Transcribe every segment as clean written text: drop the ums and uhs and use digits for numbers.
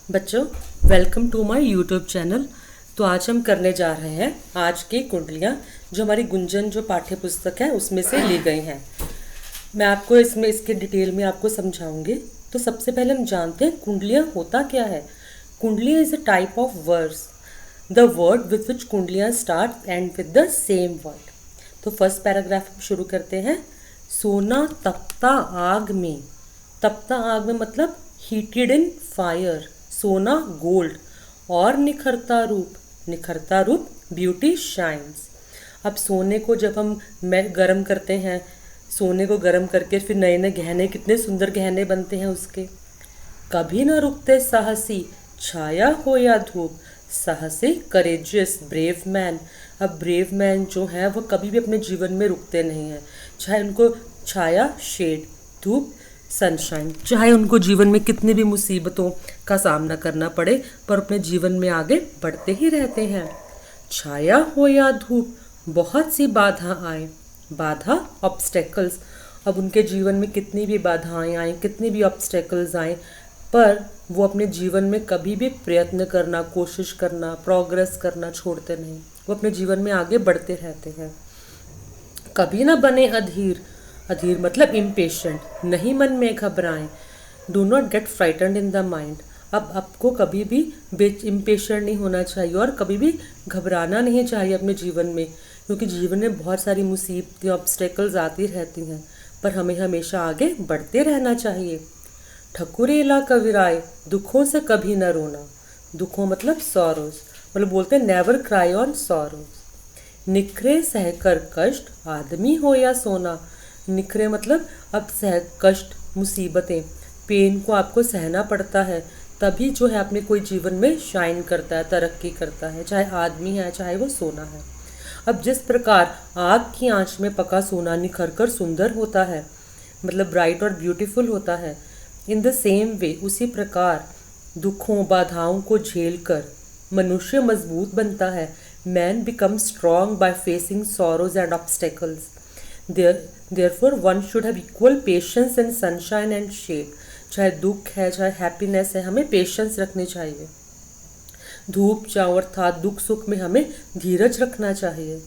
बच्चों, welcome to my YouTube channel. तो आज हम करने जा रहे हैं आज की कुंडलियाँ जो हमारी गुंजन जो पाठ्य पुस्तक है उसमें से ली गई हैं। मैं आपको इसमें इसके डिटेल में आपको समझाऊंगी। तो सबसे पहले हम जानते हैं कुंडलियाँ होता क्या है। कुंडलियाँ is a type of words, the word with which कुंडलियाँ start and with the same word. तो फर्स्ट पैराग्राफ हम शुरू करते हैं। सोना तपता आग में। तपता आग में मतलब हीटेड इन फायर। सोना गोल्ड और निखरता रूप। निखरता रूप ब्यूटी शाइन्स। अब सोने को जब हम गर्म करते हैं, सोने को गर्म करके फिर नए नए गहने, कितने सुंदर गहने बनते हैं उसके। कभी न रुकते साहसी, छाया हो या धूप। साहसी करेजियस ब्रेव मैन। अब ब्रेव मैन जो है वो कभी भी अपने जीवन में रुकते नहीं हैं, चाहे उनको छाया शेड, धूप सनशाइन, चाहे उनको जीवन में कितनी भी मुसीबतों का सामना करना पड़े पर अपने जीवन में आगे बढ़ते ही रहते हैं। छाया हो या धूप, बहुत सी बाधा आए। बाधा ऑब्स्टेकल्स। अब उनके जीवन में कितनी भी बाधाएं आए, कितनी भी ऑब्स्टेकल्स आए, पर वो अपने जीवन में कभी भी प्रयत्न करना, कोशिश करना, प्रोग्रेस करना छोड़ते नहीं। वो अपने जीवन में आगे बढ़ते रहते हैं। कभी ना बने अधीर। अधीर मतलब इम्पेशेंट, नहीं मन में घबराएं। Do not gate frightened in the mind. अब आपको कभी भी इम्पेशेंट नहीं होना चाहिए और कभी भी घबराना नहीं चाहिए अपने जीवन में, क्योंकि जीवन में बहुत सारी मुसीबतें, ऑब्स्टेकल्स आती रहती हैं, पर हमें हमेशा आगे बढ़ते रहना चाहिए। ठकुरेला कविराय, दुखों से कभी न रोना। दुखों मतलब सॉरोज, मतलब बोलते हैं नेवर क्राई ऑन सॉरोज। निखरे सहकर कष्ट, आदमी हो या सोना। निखरे मतलब अब सह कष्ट, मुसीबतें, पेन को आपको सहना पड़ता है, तभी जो है अपने कोई जीवन में शाइन करता है, तरक्की करता है, चाहे आदमी है चाहे वो सोना है। अब जिस प्रकार आग की आंच में पका सोना निखर कर सुंदर होता है, मतलब ब्राइट और ब्यूटीफुल होता है, इन द सेम वे उसी प्रकार दुखों बाधाओं को झेल कर मनुष्य मजबूत बनता है। Man become strong bye facing sorrows and obstacles. Therefore one should have equal patience in sunshine and shade। चाहे दुख है चाहे हैप्पीनेस है, हमें पेशेंस रखनी चाहिए। धूप छांव अर्थात दुख सुख में हमें धीरज रखना चाहिए।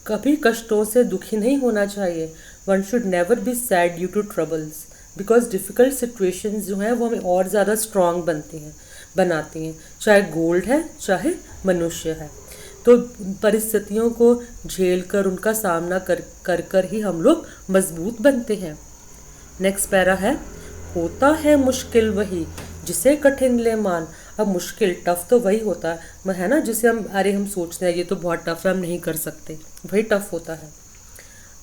कभी कष्टों से दुखी नहीं होना चाहिए। One should never be sad due to troubles, because difficult situations जो हैं वो हमें और ज़्यादा स्ट्रांग बनाती हैं, चाहे गोल्ड है चाहे मनुष्य है। तो परिस्थितियों को झेल कर उनका सामना कर कर ही हम लोग मजबूत बनते हैं। नेक्स्ट पैरा है। होता है मुश्किल वही जिसे कठिन ले मान। अब मुश्किल टफ तो वही होता है ना, जिसे हम सोचते हैं ये तो बहुत टफ है, हम नहीं कर सकते, वही टफ होता है।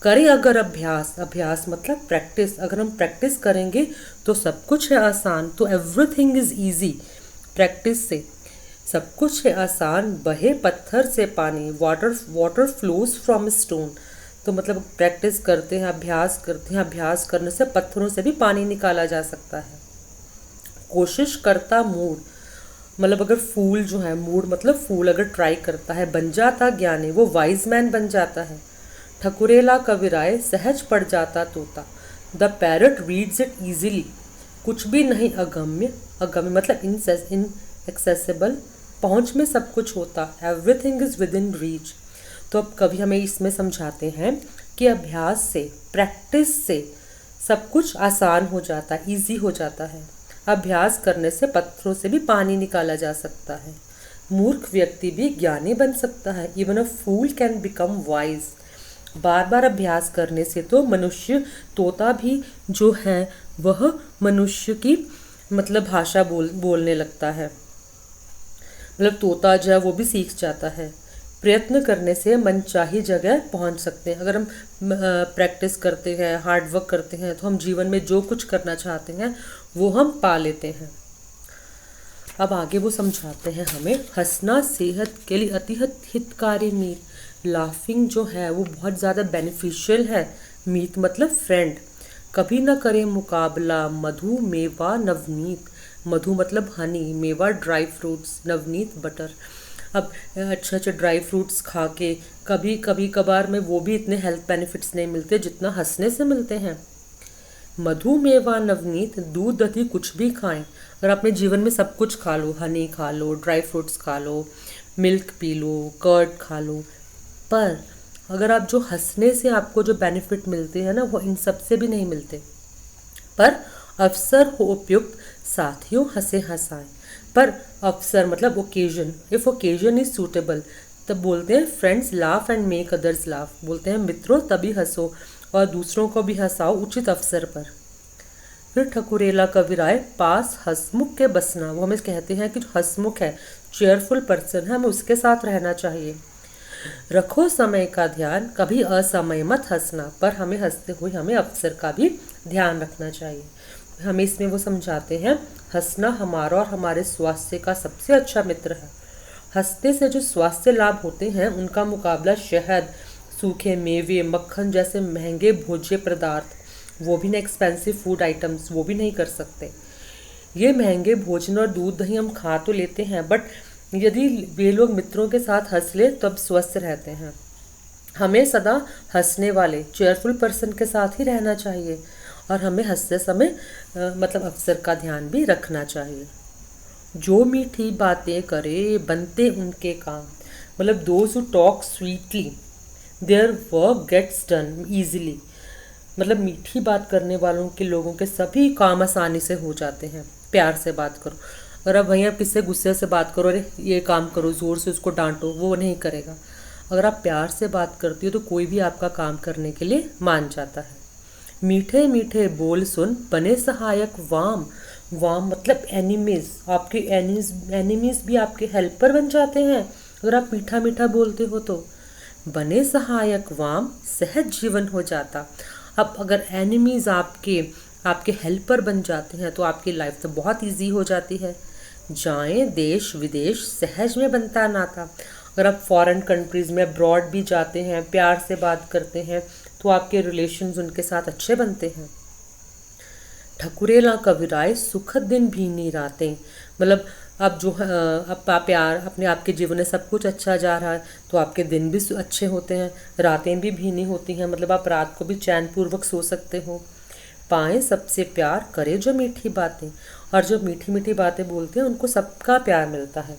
करें अगर अभ्यास। अभ्यास मतलब प्रैक्टिस। अगर हम प्रैक्टिस करेंगे तो सब कुछ है आसान। तो एवरीथिंग इज ईजी। प्रैक्टिस से सब कुछ है आसान। बहे पत्थर से पानी, वाटर फ्लोज फ्रॉम स्टोन। तो मतलब प्रैक्टिस करते हैं, अभ्यास करते हैं, अभ्यास करने से पत्थरों से भी पानी निकाला जा सकता है। कोशिश करता मूड, मतलब अगर फूल जो है, मूड मतलब फूल अगर ट्राई करता है, बन जाता ज्ञानी, वो वाइज मैन बन जाता है। ठकुरेला कविराय, सहज पड़ जाता तोता। The parrot reads it easily. कुछ भी नहीं अगम्य। अगम्य मतलब इनएक्सेसिबल, पहुँच में सब कुछ होता। Everything is with in reach. तो अब कभी हमें इसमें समझाते हैं कि अभ्यास से, प्रैक्टिस से सब कुछ आसान हो जाता है, ईजी हो जाता है। अभ्यास करने से पत्थरों से भी पानी निकाला जा सकता है। मूर्ख व्यक्ति भी ज्ञानी बन सकता है। Even a fool can become wise. बार बार अभ्यास करने से तो मनुष्य, तोता भी जो है वह मनुष्य की मतलब भाषा बोलने लगता है, मतलब तोता जो है वो भी सीख जाता है। प्रयत्न करने से मनचाही जगह पहुंच सकते हैं। अगर हम प्रैक्टिस करते हैं, हार्ड वर्क करते हैं, तो हम जीवन में जो कुछ करना चाहते हैं वो हम पा लेते हैं। अब आगे वो समझाते हैं हमें, हंसना सेहत के लिए अति हितकारी मीत। लाफिंग जो है वो बहुत ज़्यादा बेनिफिशियल है। मीत मतलब फ्रेंड। कभी ना करें मुकाबला मधु मेवा नवनीत। मधु मतलब हनी, मेवा ड्राई फ्रूट्स, नवनीत बटर। अब अच्छे अच्छे ड्राई फ्रूट्स खा के कभी कभार में वो भी इतने हेल्थ बेनिफिट्स नहीं मिलते जितना हंसने से मिलते हैं। मधुमेवा नवनीत दूध दही कुछ भी खाएं। अगर अपने जीवन में सब कुछ खा लो, हनी खा लो, ड्राई फ्रूट्स खा लो, मिल्क पी लो, कर्ड खा लो, पर अगर आप जो हंसने से आपको जो बेनिफिट मिलते हैं ना, वो इन सब से भी नहीं मिलते। पर अवसर हो उपयुक्त, साथियों हंसे हंसाएं। पर अवसर मतलब occasion, if occasion is suitable, तब बोलते हैं friends laugh and make others laugh, बोलते हैं मित्रों तभी हंसो और दूसरों को भी हंसाओ उचित अवसर पर। फिर ठकुरेला कविराय पास हंसमुख के बसना, वो हमें कहते हैं कि जो हंसमुख है, चेयरफुल पर्सन है, हमें उसके साथ रहना चाहिए। रखो समय का ध्यान, कभी असमय मत हंसना, पर हमें हंसते हुए हमें अवसर का भी ध्यान रखना चाहिए। हमें इसमें वो समझाते हैं हंसना हमारा और हमारे स्वास्थ्य का सबसे अच्छा मित्र है। हंसने से जो स्वास्थ्य लाभ होते हैं उनका मुकाबला शहद, सूखे मेवे, मक्खन जैसे महंगे भोज्य पदार्थ, वो भी ना एक्सपेंसिव फूड आइटम्स, वो भी नहीं कर सकते। ये महंगे भोजन और दूध दही हम खा तो लेते हैं, बट यदि वे लोग मित्रों के साथ हंस ले तब स्वस्थ रहते हैं। हमें सदा हंसने वाले चेयरफुल पर्सन के साथ ही रहना चाहिए और हमें हंसते समय मतलब अवसर का ध्यान भी रखना चाहिए। जो मीठी बातें करे बनते उनके काम, मतलब those who talk sweetly their work gets done easily, मतलब मीठी बात करने वालों के लोगों के सभी काम आसानी से हो जाते हैं। प्यार से बात करो, अगर अब वहीं आप किससे गुस्से से बात करो, अरे ये काम करो, ज़ोर से उसको डांटो, वो नहीं करेगा। अगर आप प्यार से बात करती हो तो कोई भी आपका काम करने के लिए मान जाता है। मीठे मीठे बोल सुन बने सहायक वाम, वाम मतलब एनिमीज, आपके एनिमीज भी आपके हेल्पर बन जाते हैं अगर आप मीठा मीठा बोलते हो तो। बने सहायक वाम सहज जीवन हो जाता। अब अगर एनिमीज आपके आपके हेल्पर बन जाते हैं तो आपकी लाइफ तो बहुत इजी हो जाती है। जाएं देश विदेश सहज में बनता नाता, अगर आप फॉरेन कंट्रीज़ में अब्रॉड भी जाते हैं, प्यार से बात करते हैं तो आपके रिलेशंस उनके साथ अच्छे बनते हैं। ठकुरेला कविराय सुखद दिन भीनी रातें, मतलब अब जो अब प्यार अपने आपके जीवन में सब कुछ अच्छा जा रहा है तो आपके दिन भी अच्छे होते हैं, रातें भी भीनी होती हैं, मतलब आप रात को भी चैनपूर्वक सो सकते हो। पाएं सबसे प्यार करे जो मीठी बातें, और जो मीठी मीठी बातें बोलते हैं उनको सबका प्यार मिलता है।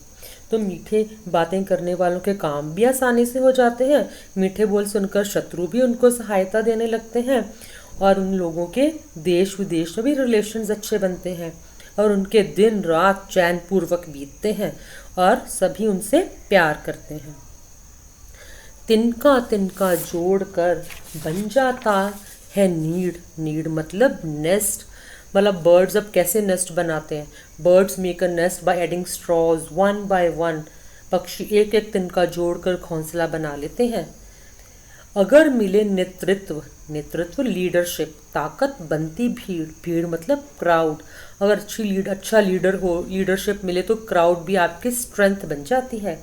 तो मीठे बातें करने वालों के काम भी आसानी से हो जाते हैं, मीठे बोल सुनकर शत्रु भी उनको सहायता देने लगते हैं और उन लोगों के देश विदेश में भी रिलेशंस अच्छे बनते हैं और उनके दिन रात चैन पूर्वक बीतते हैं और सभी उनसे प्यार करते हैं। तिनका तिनका जोड़कर बन जाता है नीड, नीड मतलब नेस्ट, मतलब बर्ड्स अब कैसे नेस्ट बनाते हैं, birds make a nest by adding straws one by one, पक्षी एक एक तिनका जोड़कर घोंसला बना लेते हैं। अगर मिले नेतृत्व, नेतृत्व लीडरशिप, ताकत बनती भीड़, भीड़ मतलब क्राउड, अगर अच्छा लीडर हो, लीडरशिप मिले तो क्राउड भी आपकी स्ट्रेंथ बन जाती है।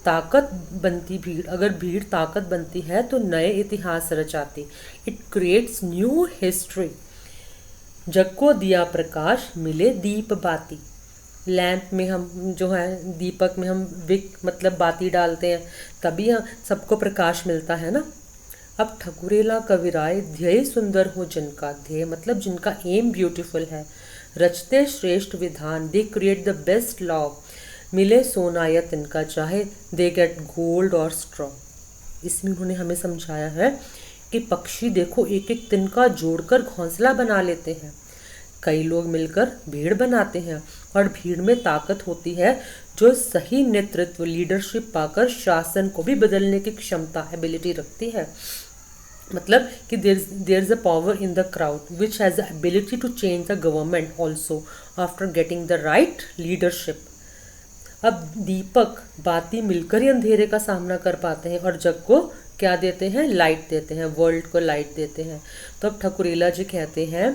ताकत बनती भीड़, अगर भीड़ ताकत बनती है तो नए इतिहास रचाती, इट क्रिएट्स न्यू हिस्ट्री। जग को दिया प्रकाश मिले दीप बाती, लैंप में हम जो है दीपक में हम विक मतलब बाती डालते हैं तभी सबको प्रकाश मिलता है ना। अब ठकुरेला कविराय ध्येय सुंदर हो जिनका, ध्येय मतलब जिनका एम ब्यूटीफुल है, रचते श्रेष्ठ विधान, they create the best law, मिले सोना या तिनका चाहे दे गेट गोल्ड और स्ट्रॉ। इसमें उन्होंने हमें समझाया है कि पक्षी देखो एक एक तिनका जोड़कर घोंसला बना लेते हैं, कई लोग मिलकर भीड़ बनाते हैं और भीड़ में ताकत होती है जो सही नेतृत्व लीडरशिप पाकर शासन को भी बदलने की क्षमता एबिलिटी रखती है। मतलब कि there is a power in the crowd which has the ability to change the government also after getting the right leadership. अब दीपक बाती मिलकर ही अंधेरे का सामना कर पाते हैं और जग को क्या देते हैं, लाइट देते हैं, वर्ल्ड को लाइट देते हैं। तो अब ठकुरेला जी कहते हैं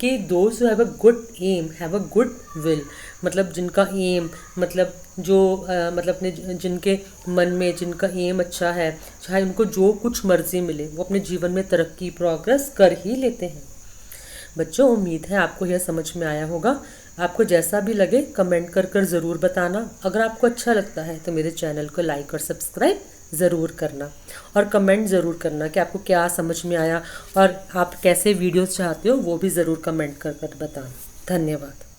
कि those who have a good aim have a good will, मतलब जिनका एम मतलब जो मतलब अपने जिनके मन में जिनका एम अच्छा है, चाहे उनको जो कुछ मर्जी मिले वो अपने जीवन में तरक्की प्रोग्रेस कर ही लेते हैं। बच्चों उम्मीद है आपको यह समझ में आया होगा। आपको जैसा भी लगे कमेंट कर ज़रूर बताना। अगर आपको अच्छा लगता है तो मेरे चैनल को लाइक और सब्सक्राइब ज़रूर करना और कमेंट ज़रूर करना कि आपको क्या समझ में आया और आप कैसे वीडियोस चाहते हो वो भी ज़रूर कमेंट कर कर बताना। धन्यवाद।